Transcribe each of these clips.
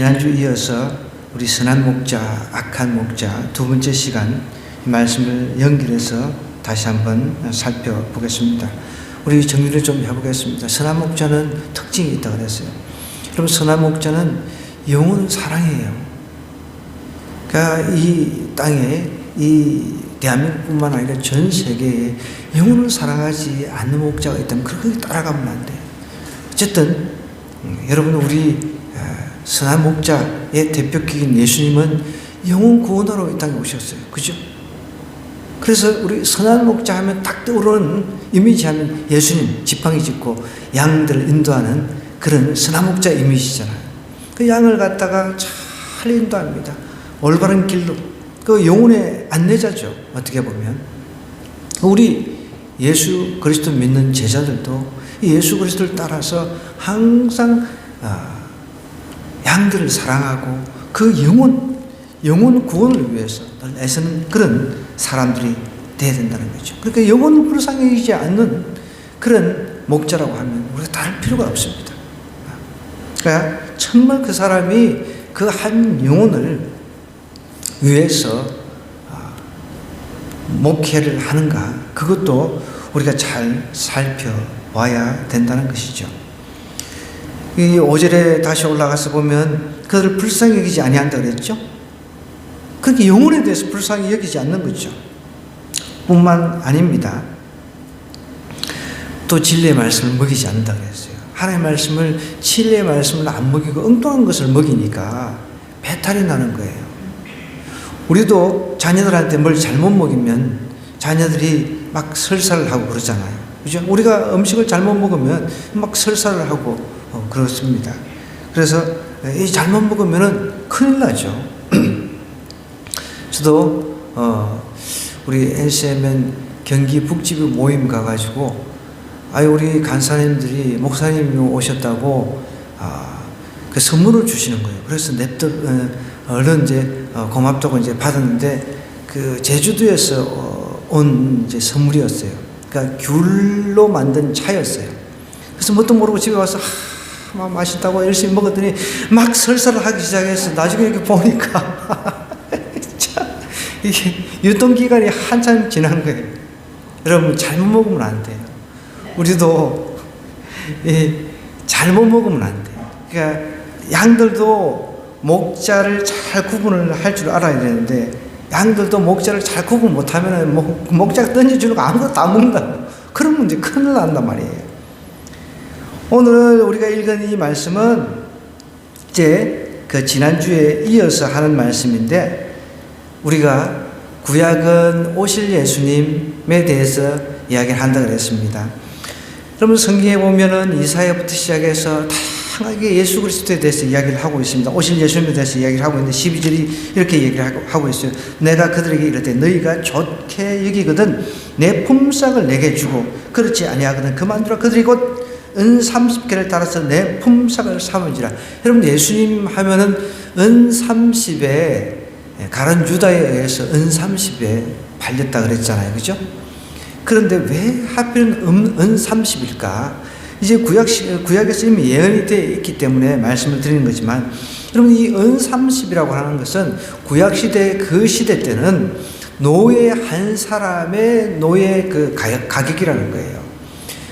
지난주 이어서 우리 선한 목자, 악한 목자 두 번째 시간 말씀을 연결해서 다시 한번 살펴보겠습니다. 우리 정리를 좀 해보겠습니다. 선한 목자는 특징이 있다고 그랬어요. 여러분, 선한 목자는 영혼 사랑이에요. 그러니까 이 땅에, 이 대한민국뿐만 아니라 전 세계에 영혼을 사랑하지 않는 목자가 있다면 그렇게 따라가면 안 돼요. 어쨌든 여러분, 우리 선한 목자의 대표격인 예수님은 영혼 구원하러 이 땅에 오셨어요. 그죠? 그래서 우리 선한 목자 하면 딱 떠오르는 이미지 하면 예수님 지팡이 짚고 양들을 인도하는 그런 선한 목자 이미지잖아요. 그 양을 갖다가 잘 인도합니다. 올바른 길로. 그 영혼의 안내자죠. 어떻게 보면. 우리 예수 그리스도 믿는 제자들도 예수 그리스도를 따라서 항상 양들을 사랑하고 그 영혼 구원을 위해서 늘 애쓰는 그런 사람들이 되어야 된다는 거죠. 그러니까 영혼을 불쌍히 여기지 않는 그런 목자라고 하면 우리가 다를 필요가 없습니다. 그러니까 정말 그 사람이 그 한 영혼을 위해서 목회를 하는가, 그것도 우리가 잘 살펴봐야 된다는 것이죠. 이 5절에 다시 올라가서 보면 그들을 불쌍히 여기지 아니한다 그랬죠. 그렇게 영혼에 대해서 불쌍히 여기지 않는 거죠. 뿐만 아닙니다. 또 진리의 말씀을 먹이지 않는다 그랬어요. 하나님의 말씀을, 진리의 말씀을 안 먹이고 엉뚱한 것을 먹이니까 배탈이 나는 거예요. 우리도 자녀들한테 뭘 잘못 먹이면 자녀들이 막 설사를 하고 그러잖아요. 그죠? 우리가 음식을 잘못 먹으면 막 설사를 하고 그렇습니다. 그래서 이 잘못 먹으면은 큰일 나죠. 저도 우리 NCMN 경기 북지부 모임 가가지고 우리 간사님들이 목사님이 오셨다고 그 선물을 주시는 거예요. 그래서 얼른 이제 고맙다고 이제 받았는데 그 제주도에서 온 이제 선물이었어요. 그러니까 귤로 만든 차였어요. 그래서 뭣도 모르고 집에 와서 막 맛있다고 열심히 먹었더니 막 설사를 하기 시작해서 나중에 이렇게 보니까 이게 유통기간이 한참 지난 거예요. 여러분, 잘못 먹으면 안 돼요. 우리도 잘못 먹으면 안 돼요. 그러니까 양들도 목자를 잘 구분을 할 줄 알아야 되는데 양들도 목자를 잘 구분 못하면 목자가 던져주는 거 아무것도 안 먹는다. 그러면 이제 큰일 난단 말이에요. 오늘 우리가 읽은 이 말씀은 이제 그 지난주에 이어서 하는 말씀인데, 우리가 구약은 오실 예수님에 대해서 이야기를 한다고 그랬습니다. 여러분, 성경에 보면은 이사야부터 시작해서 다양하게 예수 그리스도에 대해서 이야기를 하고 있습니다. 오실 예수님에 대해서 이야기를 하고 있는데 12절이 이렇게 얘기를 하고 있어요. 내가 그들에게 이르되 너희가 좋게 여기거든 내 품삯을 내게 주고 그렇지 아니하거든 그만두라. 그들이 곧 은 30개를 따라서 내 품삯을 삼은지라. 여러분, 예수님 하면은 은 30에 가룟 유다에 의해서 은 30에 팔렸다 그랬잖아요. 그죠? 그런데 왜 하필은 은 30일까? 이제 구약에서 이미 예언이 되어 있기 때문에 말씀을 드리는 거지만, 여러분, 이 은 30이라고 하는 것은 구약시대 그 시대 때는 노예 한 사람의 노예 그 가격이라는 거예요.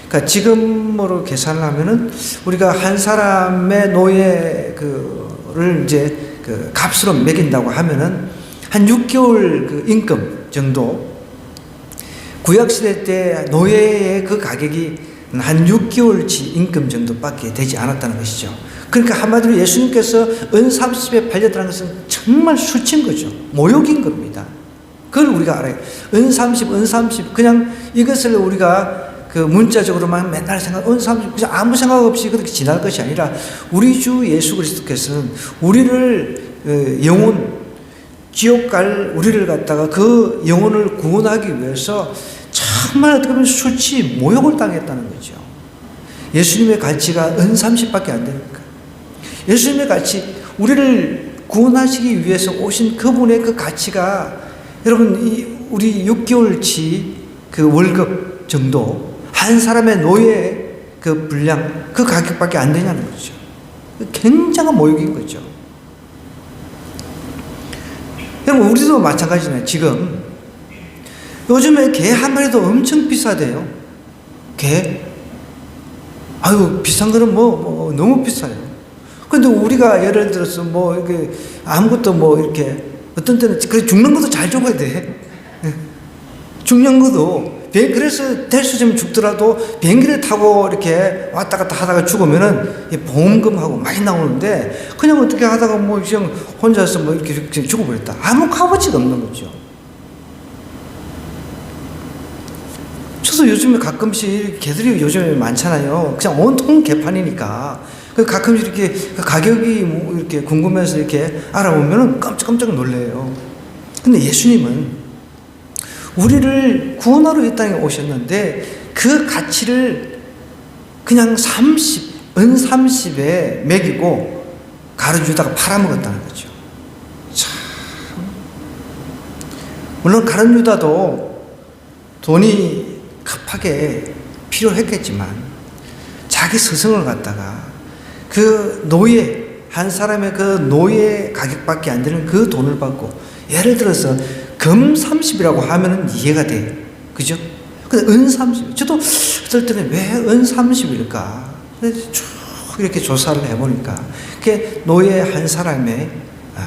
그러니까 지금으로 계산을 하면은 우리가 한 사람의 노예 그를 이제 그 값으로 매긴다고 하면은 한 6개월 그 임금 정도, 구약시대 때 노예의 그 가격이 한 6개월치 임금 정도밖에 되지 않았다는 것이죠. 그러니까 한마디로 예수님께서 은 30에 팔렸다는 것은 정말 수치인 거죠. 모욕인 겁니다. 그걸 우리가 알아요. 은 30, 은 30. 그냥 이것을 우리가 그 문자적으로만 맨날 은 30, 그냥 아무 생각 없이 그렇게 지날 것이 아니라 우리 주 예수 그리스도께서는 우리를 영혼, 지옥 갈 우리를 갖다가 그 영혼을 구원하기 위해서 정말 어떻게 보면 수치, 모욕을 당했다는 거죠. 예수님의 가치가 은 30밖에 안 되니까. 예수님의 가치, 우리를 구원하시기 위해서 오신 그분의 그 가치가, 여러분, 우리 6개월치 그 월급 정도, 한 사람의 노예 그 분량, 그 가격밖에 안 되냐는 거죠. 굉장한 모욕인 거죠. 여러분, 우리도 마찬가지잖아요. 지금 요즘에 개 한 마리도 엄청 비싸대요. 개. 아유, 비싼 거는 너무 비싸요. 근데 우리가 예를 들어서 이렇게 아무것도 이렇게 어떤 때는 그래 죽는 것도 잘 죽어야 돼. 죽는 것도 그래서 될 수 있으면 죽더라도 비행기를 타고 이렇게 왔다 갔다 하다가 죽으면은 보험금하고 많이 나오는데 그냥 어떻게 하다가 그냥 혼자서 이렇게 죽어버렸다. 아무 값어치가 없는 거죠. 저도 요즘에 가끔씩 개들이 요즘에 많잖아요. 그냥 온통 개판이니까. 가끔씩 이렇게 가격이 이렇게 궁금해서 이렇게 알아보면은 깜짝 놀래요. 근데 예수님은 우리를 구원하러 이 땅에 오셨는데 그 가치를 그냥 은 30에 매기고 가룟유다가 팔아먹었다는 거죠. 참. 물론 가룟유다도 돈이 급하게 필요했겠지만 자기 스승을 갖다가 그 노예, 한 사람의 그 노예 가격밖에 안 되는 그 돈을 받고, 예를 들어서 금 30이라고 하면은 이해가 돼. 그죠? 근데 은 30. 저도 어떨 때는 왜 은 30일까? 쭉 이렇게 조사를 해보니까 그게 노예 한 사람의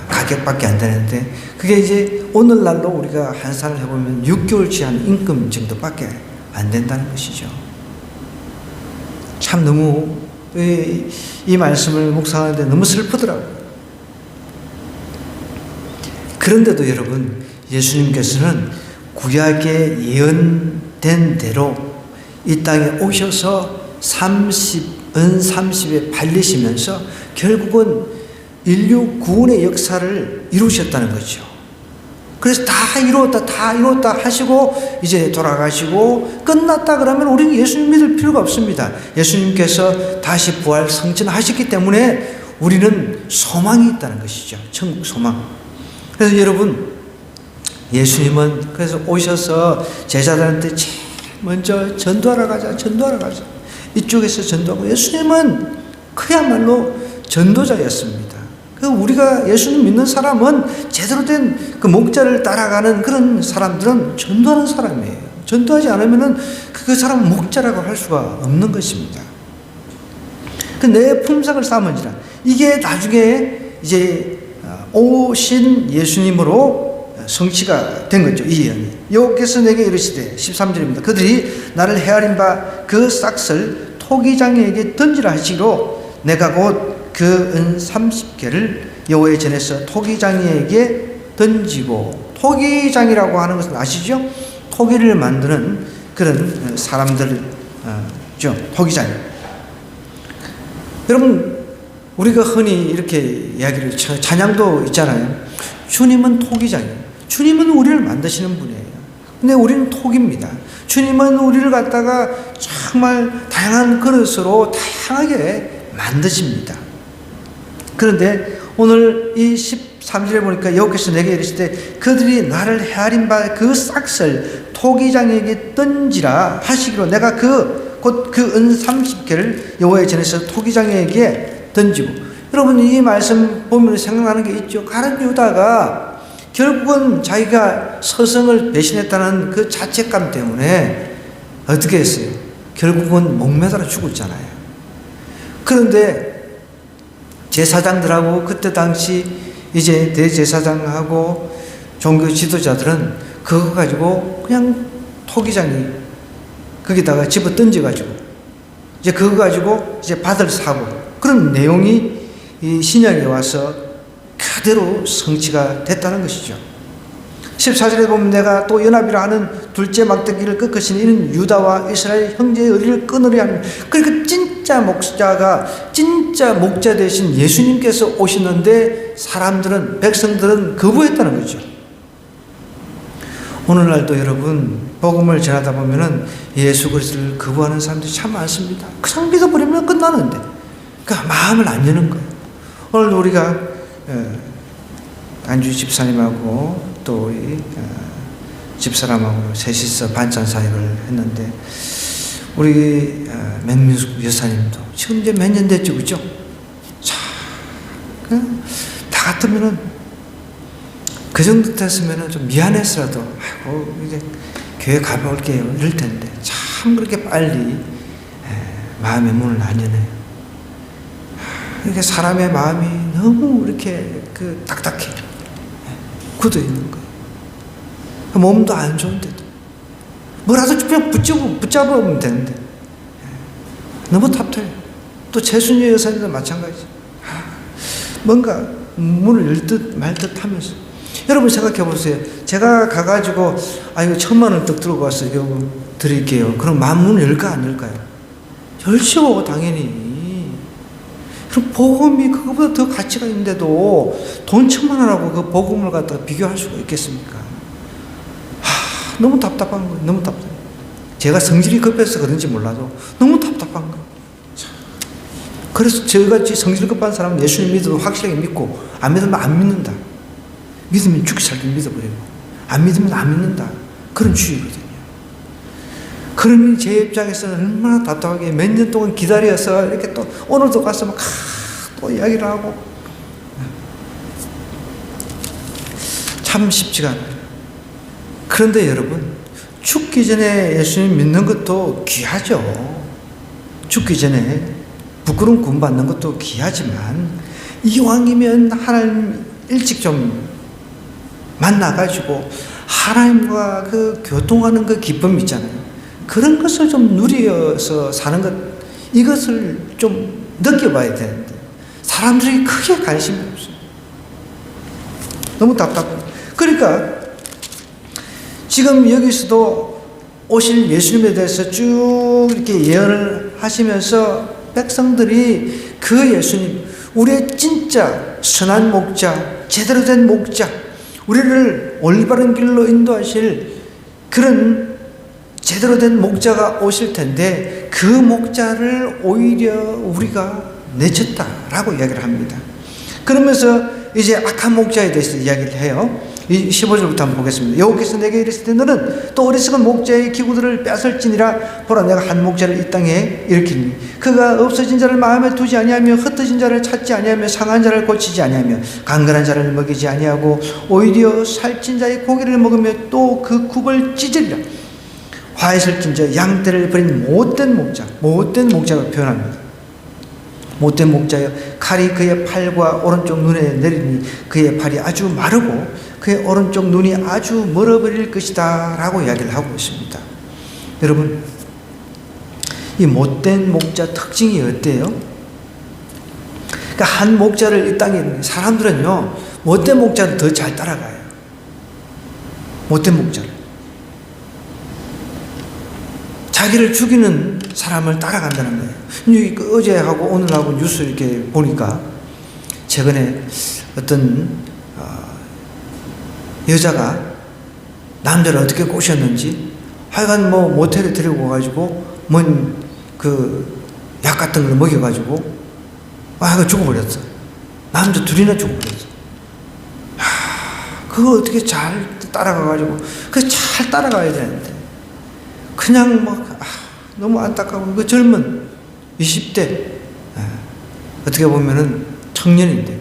가격밖에 안 되는데, 그게 이제 오늘날로 우리가 환산을 해보면 6개월치 한 임금 정도밖에 안 된다는 것이죠. 참 너무 이 말씀을 묵상하는데 너무 슬프더라고요. 그런데도 여러분, 예수님께서는 구약에 예언된 대로 이 땅에 오셔서 은 30에 발리시면서 결국은 인류 구원의 역사를 이루셨다는 거죠. 그래서 다 이루었다 하시고 이제 돌아가시고 끝났다 그러면 우리는 예수님 믿을 필요가 없습니다. 예수님께서 다시 부활 승천하셨기 때문에 우리는 소망이 있다는 것이죠. 천국 소망. 그래서 여러분, 예수님은 그래서 오셔서 제자들한테 제일 먼저 전도하러 가자. 이쪽에서 전도하고, 예수님은 그야말로 전도자였습니다. 우리가 예수님 믿는 사람은 제대로 된 그 목자를 따라가는 그런 사람들은 전도하는 사람이에요. 전도하지 않으면은 그 사람은 목자라고 할 수가 없는 것입니다. 내 품삯을 삼은지라. 이게 나중에 이제 오신 예수님으로 성취가 된 거죠. 이 예언이. 여호와께서 내게 이르시되 13절입니다. 그들이 나를 헤아린 바 그 싹을 토기장에게 던지라 하시기로 내가 곧 그 은 30개를 여호와의 전에서 토기장이에게 던지고, 토기장이라고 하는 것은 아시죠? 토기를 만드는 그런 사람들죠. 토기장. 여러분, 우리가 흔히 이렇게 이야기를, 찬양도 있잖아요. 주님은 토기장이에요. 주님은 우리를 만드시는 분이에요. 근데 우리는 토기입니다. 주님은 우리를 갖다가 정말 다양한 그릇으로 다양하게 만드십니다. 그런데 오늘 이 13절에 보니까 여호와께서 내게 이르시되 그들이 나를 헤아린 바 그 싹을 토기장에게 던지라 하시기로 내가 곧 그 은 30개를 여호와의 전에서 토기장에게 던지고. 여러분, 이 말씀 보면 생각나는 게 있죠. 가룟유다가 결국은 자기가 스승을 배신했다는 그 자책감 때문에 어떻게 했어요? 결국은 목매달아 죽었잖아요. 그런데 제사장들하고 그때 당시 이제 대제사장하고 종교 지도자들은 그거 가지고 그냥 토기장이 거기다가 집어 던져가지고 이제 그거 가지고 이제 밭을 사고, 그런 내용이 이 신약에 와서 그대로 성취가 됐다는 것이죠. 14절에 보면 내가 또 연합이라 하는 둘째 막대기를 꺾으신 이는 유다와 이스라엘 형제의 의리를 끊으려 하는, 그러니까 진짜 목자 되신 예수님께서 오시는데 사람들은, 백성들은 거부했다는 거죠. 오늘날도 여러분, 복음을 전하다 보면은 예수 그리스도를 거부하는 사람들이 참 많습니다. 그냥 믿어버리면 끝나는데, 그러니까 마음을 안 여는 거예요. 오늘 우리가 안주 집사님하고 또 우리 집사람하고 셋이서 반찬 사역을 했는데, 우리 맹민숙 여사님도 지금 이제 몇 년 됐죠, 그죠? 자, 다 같으면은 그 정도 됐으면 좀 미안해서라도, 아이고, 이제 교회 가볼게요. 이럴 텐데, 참 그렇게 빨리 마음의 문을 안 여네요. 이렇게 사람의 마음이 너무 이렇게 딱딱해. 굳어 있는 거예요. 몸도 안 좋은데도. 뭐라도 그냥 붙잡으면 되는데. 너무 답답해요. 또 최순희 여사님도 마찬가지. 뭔가 문을 열 듯 말 듯 하면서. 여러분 생각해 보세요. 제가 가가지고, 이거 1,000만 원 떡 들고 와서 이거 드릴게요. 그럼 마음 문을 열까 안 열까요? 열죠, 당연히. 그럼 복음이 그거보다 더 가치가 있는데도 돈 1,000만 원하고 그 복음을 갖다가 비교할 수가 있겠습니까? 너무 답답한 거예요. 너무 답답해요. 제가 성질이 급해서 그런지 몰라도 너무 답답한 거예요. 그래서 저같이 성질 급한 사람은 예수님 믿어도 확실하게 믿고, 안 믿으면 안 믿는다. 믿으면 죽기 살기 믿어버리고, 안 믿으면 안 믿는다. 그런 주의거든요. 그러니 제 입장에서는 얼마나 답답하게 몇 년 동안 기다려서 이렇게 또 오늘도 가서 막 또 이야기를 하고, 참 쉽지가 않아요. 그런데 여러분, 죽기 전에 예수님 믿는 것도 귀하죠. 죽기 전에 부끄러움 구원받는 것도 귀하지만, 이왕이면 하나님 일찍 좀 만나가지고 하나님과 교통하는 그 기쁨 있잖아요. 그런 것을 좀 누려서 사는 것, 이것을 좀 느껴봐야 되는데 사람들이 크게 관심이 없어요. 너무 답답해요. 그러니까 지금 여기서도 오실 예수님에 대해서 쭉 이렇게 예언을 하시면서 백성들이 그 예수님, 우리의 진짜 선한 목자, 제대로 된 목자, 우리를 올바른 길로 인도하실 그런 제대로 된 목자가 오실 텐데, 그 목자를 오히려 우리가 내쳤다라고 이야기를 합니다. 그러면서 이제 악한 목자에 대해서 이야기를 해요. 15절부터 한번 보겠습니다. 여호와께서 내게 이르시되 너는 또 어리석은 목자의 기구들을 뺏을지니라. 보라, 내가 한 목자를 이 땅에 일으키니 그가 없어진 자를 마음에 두지 아니하며 흩어진 자를 찾지 아니하며 상한 자를 고치지 아니하며 강건한 자를 먹이지 아니하고 오히려 살찐 자의 고기를 먹으며 또 그 굽을 찢으리라. 화에 설킨 자 양떼를 버린 못된 목자가 표현합니다. 못된 목자여, 칼이 그의 팔과 오른쪽 눈에 내리니 그의 팔이 아주 마르고 그의 오른쪽 눈이 아주 멀어버릴 것이다 라고 이야기를 하고 있습니다. 여러분, 이 못된 목자 특징이 어때요? 그러니까 한 목자를 이 땅에 있는 사람들은요, 못된 목자를 더 잘 따라가요. 못된 목자를. 자기를 죽이는 사람을 따라간다는 거예요. 어제하고 오늘하고 뉴스 이렇게 보니까 최근에 어떤 여자가 남자를 어떻게 꼬셨는지 하여간 뭐 모텔에 데리고 가가지고 뭔 약 같은 걸 먹여가지고 하여간 죽어버렸어. 남자 둘이나 죽어버렸어. 그거 어떻게 잘 따라가가지고 잘 따라가야 되는데 그냥 너무 안타까운 그 젊은 20대 어떻게 보면은 청년인데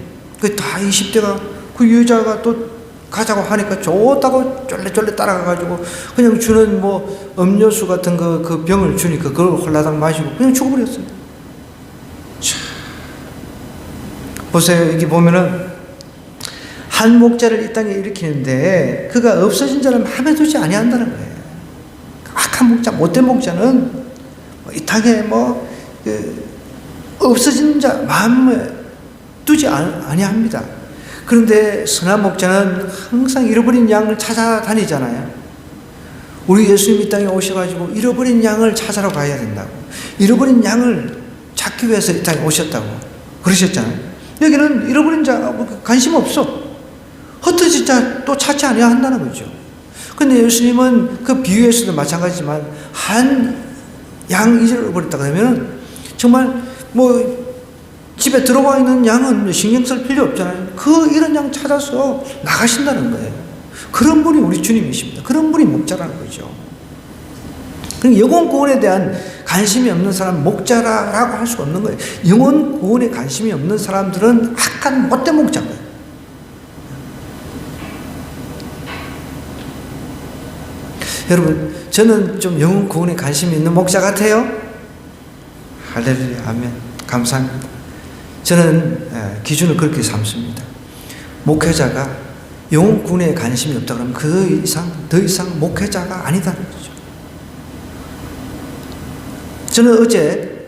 다 20대가 그 여자가 또 가자고 하니까 좋다고 쫄래쫄래 따라가가지고 그냥 주는 뭐 음료수 같은 그 병을 주니까 그걸 홀라당 마시고 그냥 죽어버렸어요. 참. 보세요. 여기 보면은 한 목자를 이 땅에 일으키는데 그가 없어진 자를 마음에 두지 아니한다는 거예요. 악한 목자, 못된 목자는 이 땅에 없어진 자 마음에 두지 아니합니다. 그런데 선한 목자는 항상 잃어버린 양을 찾아다니잖아요. 우리 예수님이 이 땅에 오셔가지고 잃어버린 양을 찾아러 가야 된다고. 잃어버린 양을 찾기 위해서 이 땅에 오셨다고 그러셨잖아요. 여기는 잃어버린 자 관심 없어. 흩어진 자 또 찾지 않아야 한다는 거죠. 근데 예수님은 그 비유에서도 마찬가지지만 한 양 잊어버렸다 그러면 정말 집에 들어와 있는 양은 신경 쓸 필요 없잖아요. 이런 양 찾아서 나가신다는 거예요. 그런 분이 우리 주님이십니다. 그런 분이 목자라는 거죠. 영혼 구원에 대한 관심이 없는 사람 목자라고 할 수가 없는 거예요. 영혼 구원에 관심이 없는 사람들은 악한 못된 목자인 거예요. 여러분, 저는 좀 영혼 구원에 관심이 있는 목자 같아요? 할렐루야, 아멘. 감사합니다. 저는 기준을 그렇게 삼습니다. 목회자가 영혼 구원에 관심이 없다 그러면 더 이상 목회자가 아니다는 거죠. 저는 어제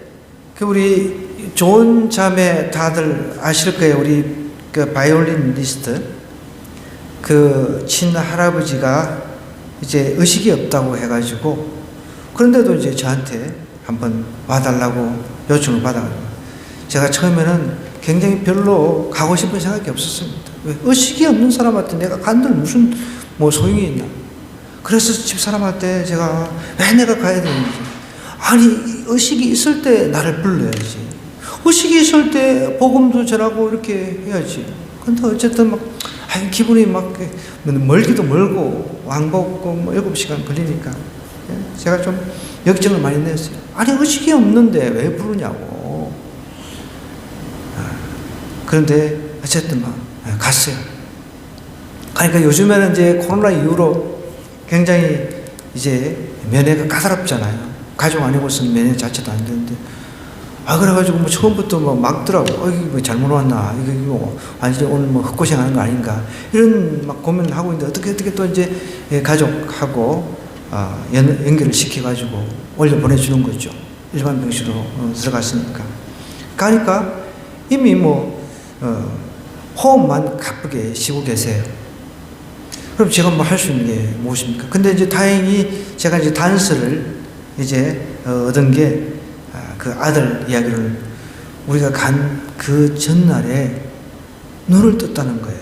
우리 좋은 자매 다들 아실 거예요. 우리 그 바이올리니스트 그 친할아버지가 이제 의식이 없다고 해가지고, 그런데도 이제 저한테 한번 와달라고 요청을 받아가지고, 제가 처음에는 굉장히 별로 가고 싶은 생각이 없었습니다. 왜? 의식이 없는 사람한테 내가 간들 무슨 소용이 있나. 그래서 집사람한테 제가 왜 내가 가야 되는지, 아니 의식이 있을 때 나를 불러야지, 의식이 있을 때 복음도 전하고 이렇게 해야지. 근데 어쨌든 기분이 멀기도 멀고 왕복 7시간 걸리니까 제가 좀 역정을 많이 냈어요. 아니 의식이 없는데 왜 부르냐고. 그런데 어쨌든 갔어요. 그러니까 요즘에는 이제 코로나 이후로 굉장히 이제 면회가 까다롭잖아요. 가족 아니고서는 면회 자체도 안 되는데, 그래가지고 처음부터 막더라고. 이거 잘못 왔나? 이거 완전히 오늘 헛고생 하는 거 아닌가? 이런 고민을 하고 있는데, 어떻게 또 이제 가족하고 연결을 시켜가지고 올려 보내주는 거죠. 일반 병실로 들어갔으니까. 가니까 이미 호흡만 가쁘게 쉬고 계세요. 그럼 제가 할 수 있는 게 무엇입니까? 근데 이제 다행히 제가 이제 단서를 이제 얻은 게, 그 아들 이야기를, 우리가 간 그 전날에 눈을 떴다는 거예요.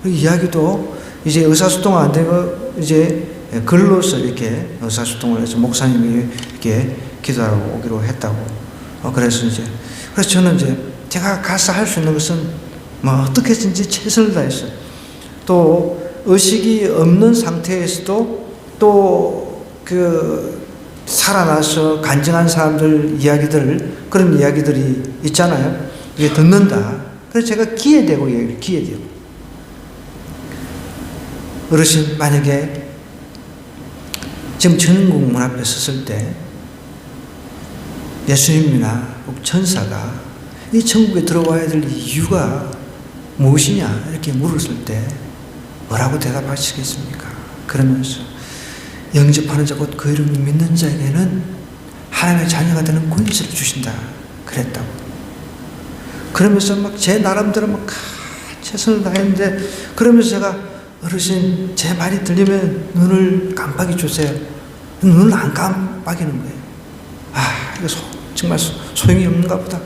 그 이야기도 이제 의사소통 안 되고 이제 글로서 이렇게 의사소통을 해서 목사님이 이렇게 기도하러 오기로 했다고. 그래서 저는 이제 제가 가서 할 수 있는 것은 어떻게든지 최선을 다했어요. 또 의식이 없는 상태에서도 또 살아나서 간증한 사람들 이야기들, 그런 이야기들이 있잖아요. 이게 듣는다. 그래서 제가 귀에 대고 얘기를, 귀에 대고. 어르신, 만약에 지금 전국 문 앞에 섰을 때 예수님이나 천사가 이 천국에 들어와야 될 이유가 무엇이냐 이렇게 물었을 때 뭐라고 대답하시겠습니까? 그러면서 영접하는 자 곧 그 이름을 믿는 자에게는 하나님의 자녀가 되는 권세를 주신다 그랬다고. 그러면서 제 나름대로 최선을 다했는데, 그러면서 제가 어르신 제 말이 들리면 눈을 깜빡이 주세요. 눈을 안 깜빡이는 거예요. 이거 정말 소용이 없는가 보다,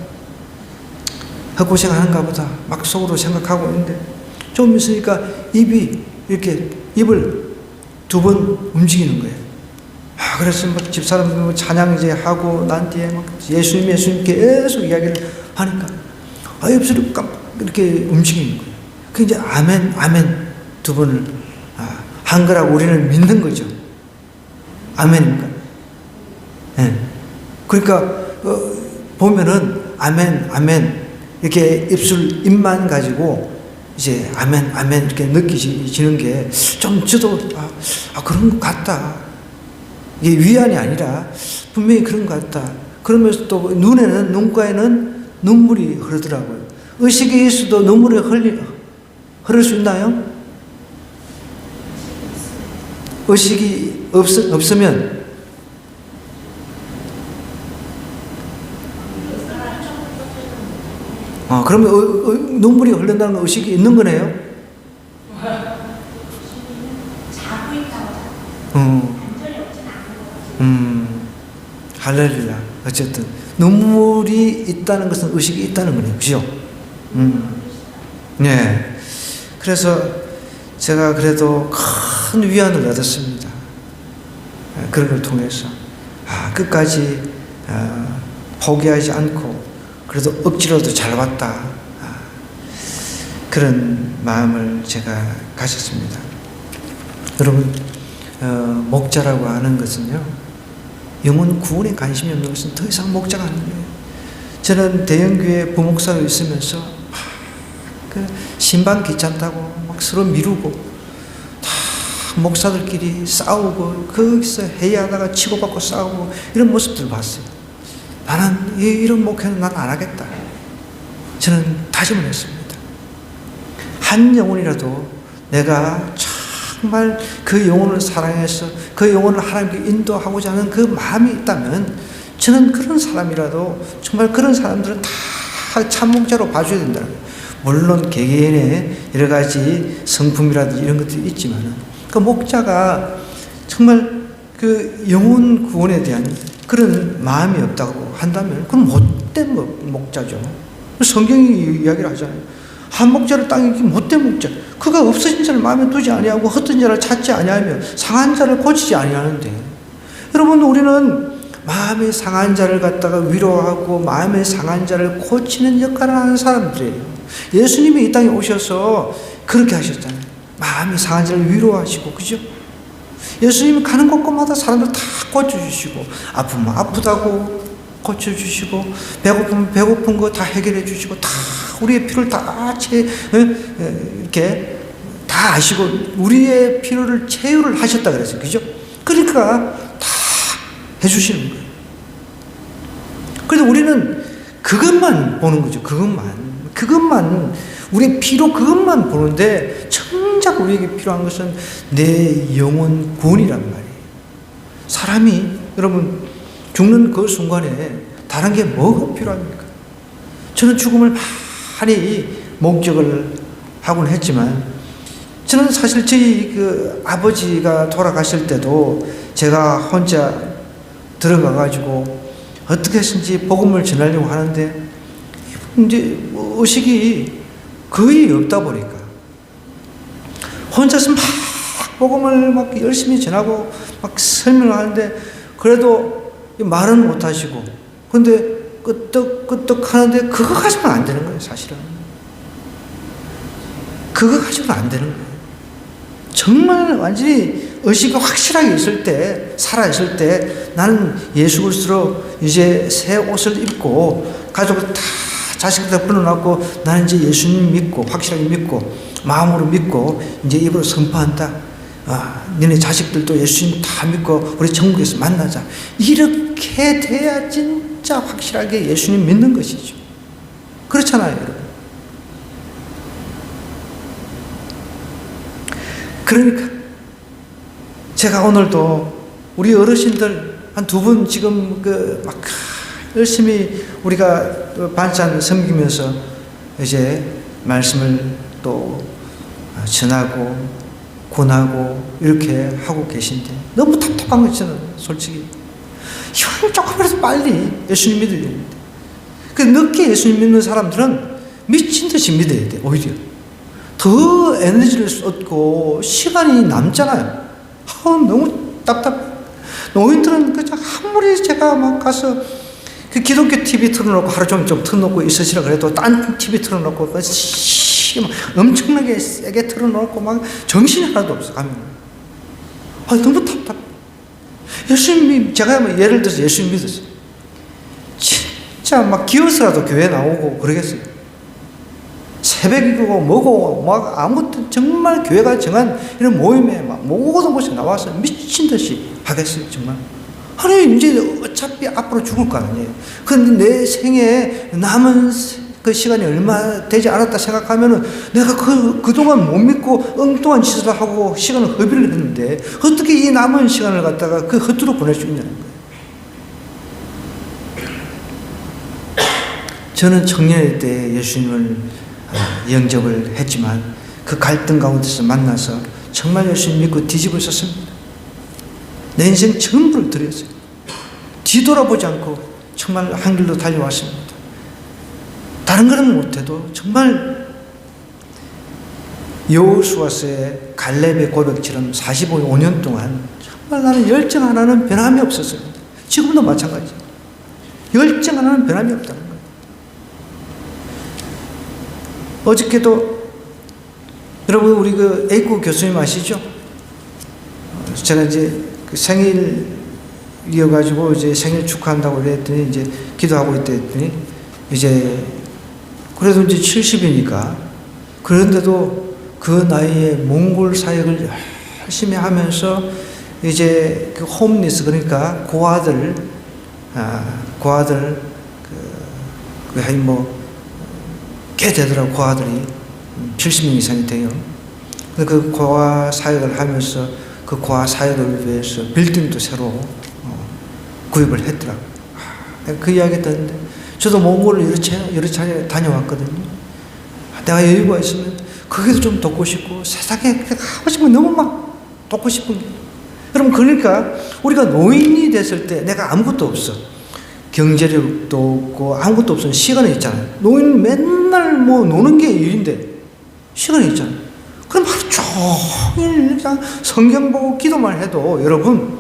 헛고생 하는가 보다 속으로 생각하고 있는데, 좀 있으니까 입이 이렇게 입을 2번 움직이는 거예요. 그래서 집사람 찬양 이제 하고 난 뒤에 예수님 계속 이야기를 하니까 입술이 이렇게 움직이는 거예요. 그 이제 아멘 2번을 한 거라고 우리는 믿는 거죠. 아멘입니까? 네. 그러니까 보면은 아멘 이렇게 입만 가지고 이제 아멘 이렇게 느끼지는 게 좀 저도 그런 것 같다. 이게 위안이 아니라 분명히 그런 것 같다. 그러면서 또 눈가에는 눈물이 흐르더라고요. 의식이 있어도 눈물이 흐를 수 있나요? 의식이 없으면 그러면 눈물이 흐른다는 건 의식이 있는 거네요? 자고 있다고. 완전히 없진 않은 거지. 할렐루야. 어쨌든 눈물이 있다는 것은 의식이 있다는 거네요. 그죠? 네. 그래서 제가 그래도 큰 위안을 얻었습니다. 그런 걸 통해서 끝까지 포기하지 않고 그래도 억지로도 잘 왔다. 그런 마음을 제가 가졌습니다. 여러분, 목자라고 하는 것은요, 영혼 구원에 관심이 없는 것은 더 이상 목자가 아니에요. 저는 대형교회 부목사로 있으면서 신방 귀찮다고 서로 미루고 다 목사들끼리 싸우고 거기서 회의하다가 치고받고 싸우고 이런 모습들을 봤어요. 나는 이런 목회는 난 안 하겠다. 저는 다짐을 했습니다. 한 영혼이라도 내가 정말 그 영혼을 사랑해서 그 영혼을 하나님께 인도하고자 하는 그 마음이 있다면 저는 그런 사람이라도 정말 그런 사람들은 다 참목자로 봐줘야 된다는 거예요. 물론 개개인의 여러 가지 성품이라든지 이런 것들이 있지만 그 목자가 정말 그 영혼 구원에 대한 그런 마음이 없다고 한다면 그건 못된 목자죠. 성경이 이야기를 하잖아요. 한 목자를 땅에 못된 목자. 그가 없어진 자를 마음에 두지 아니하고 헛된 자를 찾지 아니하며 상한 자를 고치지 아니하는데, 여러분 우리는 마음의 상한 자를 갖다가 위로하고 마음의 상한 자를 고치는 역할을 하는 사람들이에요. 예수님이 이 땅에 오셔서 그렇게 하셨잖아요. 마음이 상한 자를 위로하시고, 그죠? 예수님이 가는 곳곳마다 사람들 다 고쳐주시고, 아프면 아프다고 고쳐주시고, 배고프면 배고픈 거 다 해결해 주시고, 다 우리의 필요를 다 이렇게 다 아시고 우리의 필요를 채유를 하셨다 그랬어요. 그죠? 그러니까 다 해주시는 거예요. 그런데 우리는 그것만 보는 거죠. 그것만 우리의 필요 그것만 보는데 정작 우리에게 필요한 것은 내 영혼 구원이란 말이에요. 사람이 여러분 죽는 그 순간에 다른 게 뭐가 필요합니까? 저는 죽음을 많이 목적을 하곤 했지만, 저는 사실 저희 그 아버지가 돌아가실 때도 제가 혼자 들어가가지고 어떻게 해서든지 복음을 전하려고 하는데, 이제 의식이 거의 없다 보니까 혼자서 막 복음을 막 열심히 전하고 막 설명을 하는데, 그래도 말은 못 하시고, 근데 끄떡끄떡 하는데 그거 가지고는 안 되는 거예요. 사실은 그거 가지고는 안 되는 거예요. 정말 완전히 의식이 확실하게 있을 때, 살아있을 때, 나는 예수 그리스도로 이제 새 옷을 입고 가족을 다 자식들 불러놓고 나는 이제 예수님 믿고 확실하게 믿고 마음으로 믿고 이제 입으로 선포한다. 너네 자식들도 예수님 다 믿고 우리 천국에서 만나자. 이렇게 돼야 진짜 확실하게 예수님 믿는 것이죠. 그렇잖아요, 여러분. 그러니까 제가 오늘도 우리 어르신들 한 두 분 지금 막 열심히 우리가 반찬 섬기면서 이제 말씀을 또 전하고 권하고 이렇게 하고 계신데 너무 답답한 거죠. 저는 솔직히 이건 조금이라도 빨리 예수님 믿어야 되는데, 그 늦게 예수님 믿는 사람들은 미친 듯이 믿어야 돼. 오히려 더 에너지를 얻고 시간이 남잖아요. 너무 답답해. 노인들은 그냥 아무리 제가 막 가서 그 기독교 TV 틀어놓고 하루 종일 좀 틀어놓고 있으시라 그래도 딴 TV 틀어놓고 엄청나게 세게 틀어놓고 막 정신이 하나도 없어 가면. 너무 답답해. 예수님, 제가 예를 들어서 예수님 믿었어요. 진짜 막 기어서라도 교회 나오고 그러겠어요. 새벽이고 뭐고 막 아무튼 정말 교회가 정한 이런 모임에 막 모든 곳에 나와서 미친 듯이 하겠어요. 정말. 아니 이제 어차피 앞으로 죽을 거 아니에요. 근데 내 생에 남은 그 시간이 얼마 되지 않았다 생각하면은 내가 그동안 못 믿고 엉뚱한 짓을 하고 시간을 허비를 했는데 어떻게 이 남은 시간을 갖다가 그 헛으로 보낼 수 있냐는 거예요. 저는 청년일 때 예수님을 영접을 했지만 그 갈등 가운데서 만나서 정말 예수님 믿고 뒤집어 썼습니다. 내 인생 전부를 드렸어요. 뒤돌아보지 않고 정말 한 길로 달려왔습니다. 다른 거는 못해도 정말 여호수아서의 갈렙의 고백처럼 45년 동안 정말 나는 열정 하나는 변함이 없었습니다. 지금도 마찬가지. 열정 하나는 변함이 없다는 거예요. 어저께도 여러분 우리 그 A구 교수님 아시죠? 제가 이제 그 생일이어가지고 이제 생일 축하한다고 그랬더니 이제 기도하고 있다 했더니 이제 그래도 이제 70이니까 그런데도 그 나이에 몽골 사역을 열심히 하면서 이제 그 홈리스, 그러니까 고아들 꽤 되더라고. 고아들이 70명 이상이 돼요. 그 고아 사역을 하면서 그 고아 사역을 위해서 빌딩도 새로 구입을 했더라고. 그 이야기 듣는데 저도 몽골을 여러 차례 다녀왔거든요. 내가 여유가 있으면 거기도 좀 돕고 싶고 세상에 하고 싶은 거 너무 막 돕고 싶은 게. 여러분, 그러니까 우리가 노인이 됐을 때 내가 아무것도 없어. 경제력도 없고 아무것도 없으면 시간이 있잖아요. 노인은 맨날 뭐 노는 게 일인데 시간이 있잖아요. 그럼 하루 종일 그냥 성경 보고 기도만 해도 여러분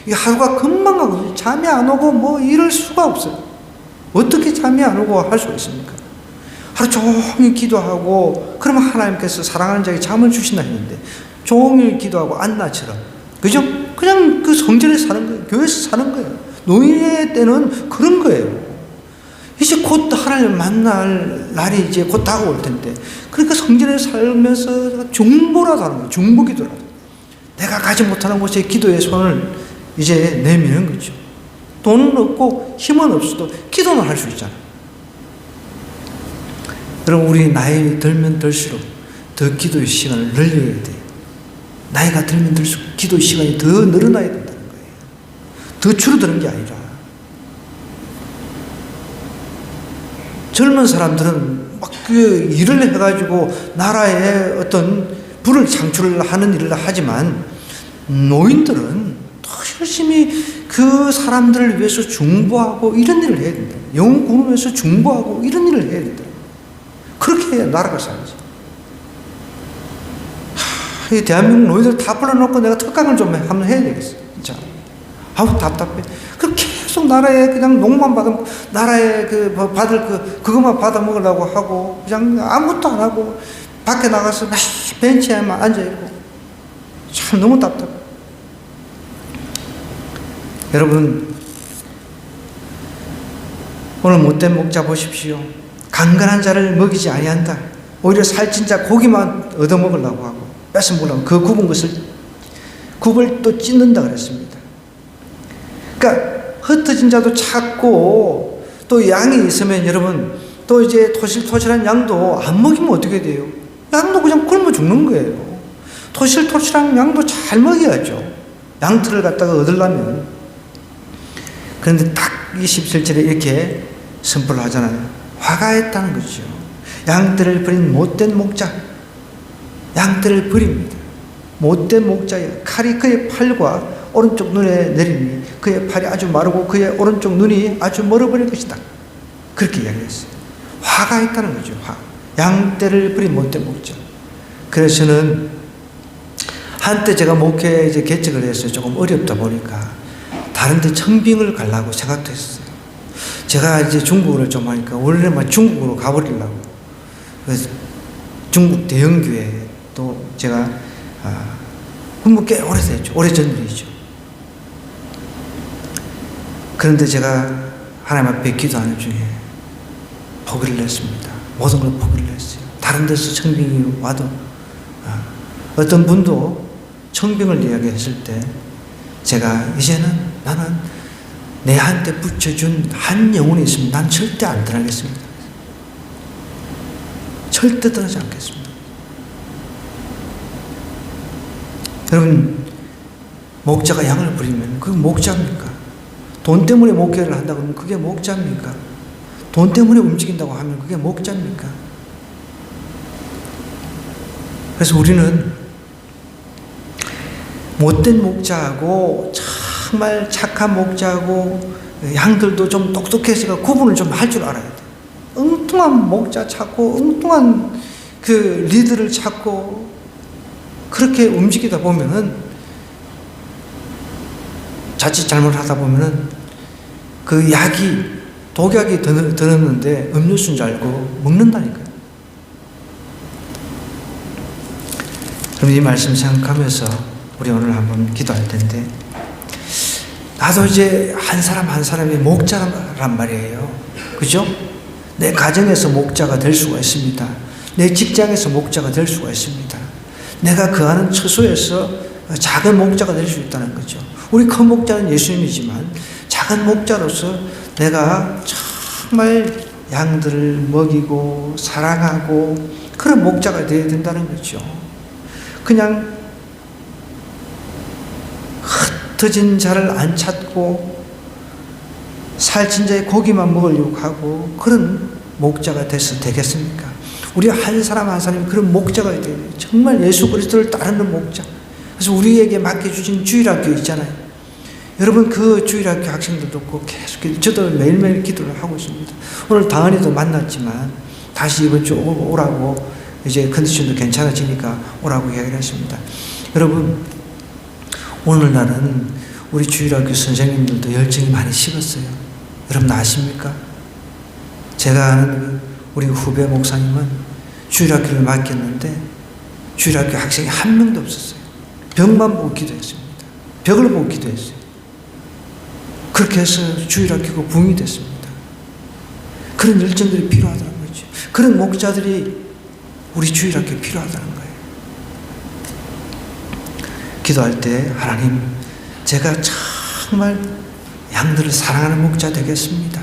이 하루가 금방 가거든요. 잠이 안 오고 뭐 이럴 수가 없어요. 어떻게 잠이 안 오고 할 수가 있습니까? 하루 종일 기도하고 그러면 하나님께서 사랑하는 자에게 잠을 주신다 했는데 종일 기도하고 안나처럼, 그죠? 그냥 그 성전에 사는 거예요. 교회에서 사는 거예요. 노인의 때는 그런 거예요. 이제 곧 하나님을 만날 날이 이제 곧 다가올 텐데, 그러니까 성전에 살면서 중보라도 하는 거예요. 중보 기도라도. 내가 가지 못하는 곳에 기도의 손을 이제 내미는 거죠. 돈은 없고 힘은 없어도 기도는 할 수 있잖아요. 여러분, 우리 나이 들면 들수록 더 기도의 시간을 늘려야 돼요. 나이가 들면 들수록 기도의 시간이 더 늘어나야 된다는 거예요. 더 줄어드는 게 아니라. 젊은 사람들은 막 그 일을 해가지고 나라에 어떤 부를 창출하는 일을 하지만 노인들은 더 열심히 그 사람들을 위해서 중보하고 이런 일을 해야 된다. 영혼 구원을 위해서 중보하고 이런 일을 해야 된다. 그렇게 해야 나라가 살지. 이 대한민국 노인들 다 불러놓고 내가 특강을 좀 한번 해야 되겠어. 진짜. 아우, 답답해. 그 계속 나라에 그냥 농만 받아, 나라에 받을 그것만 받아 먹으려고 하고, 그냥 아무것도 안 하고, 밖에 나가서 벤치에만 앉아있고. 참 너무 답답해. 여러분, 오늘 못된 목자 보십시오. 강건한 자를 먹이지 아니한다. 오히려 살찐 자 고기만 얻어먹으려고 하고 뺏어 먹으려고 그 굽은 것을 굽을 또 찢는다 그랬습니다. 그러니까 흩어진 자도 찾고, 또 양이 있으면 여러분 또 이제 토실토실한 양도 안 먹이면 어떻게 돼요? 양도 그냥 굶어 죽는 거예요. 토실토실한 양도 잘 먹여야죠. 양털을 갖다가 얻으려면. 그런데 딱 27절에 이렇게 선포를 하잖아요. 화가했다는 거죠. 양들을 버린 못된 목자, 양들을 버립니다. 못된 목자여, 칼이 그의 팔과 오른쪽 눈에 내리니 그의 팔이 아주 마르고 그의 오른쪽 눈이 아주 멀어버릴 것이다. 그렇게 이야기했어요. 화가 있다는 거죠. 화. 양떼를 버린 못된 목자. 그래서 저는 한때 제가 목회 이제 개척을 했어요. 조금 어렵다 보니까 다른 데 청빙을 가려고 생각도 했어요. 제가 이제 중국어를 좀 하니까 원래만 중국으로 가버리려고. 그래서 중국 대형교회 또 제가 뭐 꽤 오래됐죠. 오래전 일이죠. 그런데 제가 하나님 앞에 기도하는 중에 포기를 냈습니다. 모든 걸 포기를 했어요. 다른 데서 청빙이 와도 어떤 분도 청빙을 이야기했을 때 제가 이제는 나는 내한테 붙여준 한 영혼이 있으면 난 절대 안 떠나겠습니다. 절대 떠나지 않겠습니다. 여러분, 목자가 양을 버리면 그게 목자입니까? 돈 때문에 목회를 한다 그러면 그게 목자입니까? 돈 때문에 움직인다고 하면 그게 목자입니까? 그래서 우리는 못된 목자하고 정말 착한 목자하고 양들도 좀 똑똑해서 구분을 좀 할 줄 알아야 돼. 엉뚱한 목자 찾고 엉뚱한 그 리더를 찾고 그렇게 움직이다 보면은 자칫 잘못하다 보면은 그 약이 독약이 들었는데 음료수인 줄 알고 먹는다니까요. 그럼 이 말씀 생각하면서 우리 오늘 한번 기도할 텐데, 나도 이제 한 사람 한 사람이 목자란 말이에요. 그죠? 내 가정에서 목자가 될 수가 있습니다. 내 직장에서 목자가 될 수가 있습니다. 내가 거하는 처소에서 작은 목자가 될 수 있다는 거죠. 우리 큰 목자는 예수님이지만 작은 목자로서 내가 정말 양들을 먹이고 사랑하고 그런 목자가 되어야 된다는 거죠. 그냥 흩어진 자를 안 찾고 살찐 자의 고기만 먹으려고 하고 그런 목자가 돼서 되겠습니까? 우리 한 사람 한 사람이 그런 목자가 돼야 돼요. 정말 예수 그리스도를 따르는 목자. 그래서 우리에게 맡겨주신 주일학교 있잖아요. 여러분 그 주일학교 학생들도 꼭 계속 저도 매일매일 기도를 하고 있습니다. 오늘 당연히도 만났지만 다시 이번 주 오라고 이제 컨디션도 괜찮아지니까 오라고 이야기를 했습니다. 여러분 오늘날은 우리 주일학교 선생님들도 열정이 많이 식었어요. 여러분 아십니까? 제가 아는 우리 후배 목사님은 주일학교를 맡겼는데 주일학교 학생이 한 명도 없었어요. 벽만 보고 기도했습니다. 벽을 보고 기도했어요. 그렇게 해서 주일학교가 붕이 됐습니다. 그런 열정들이 필요하다는 거죠. 그런 목자들이 우리 주일학교에 필요하다는 거예요. 기도할 때 하나님 제가 정말 양들을 사랑하는 목자 되겠습니다.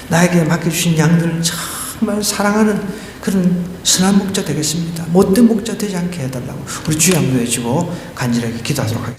나에게 맡겨주신 양들을 정말 사랑하는 그런 선한 목자 되겠습니다. 못된 목자 되지 않게 해달라고 우리 주여 한번 해주고 간절하게 기도하도록 하겠습니다.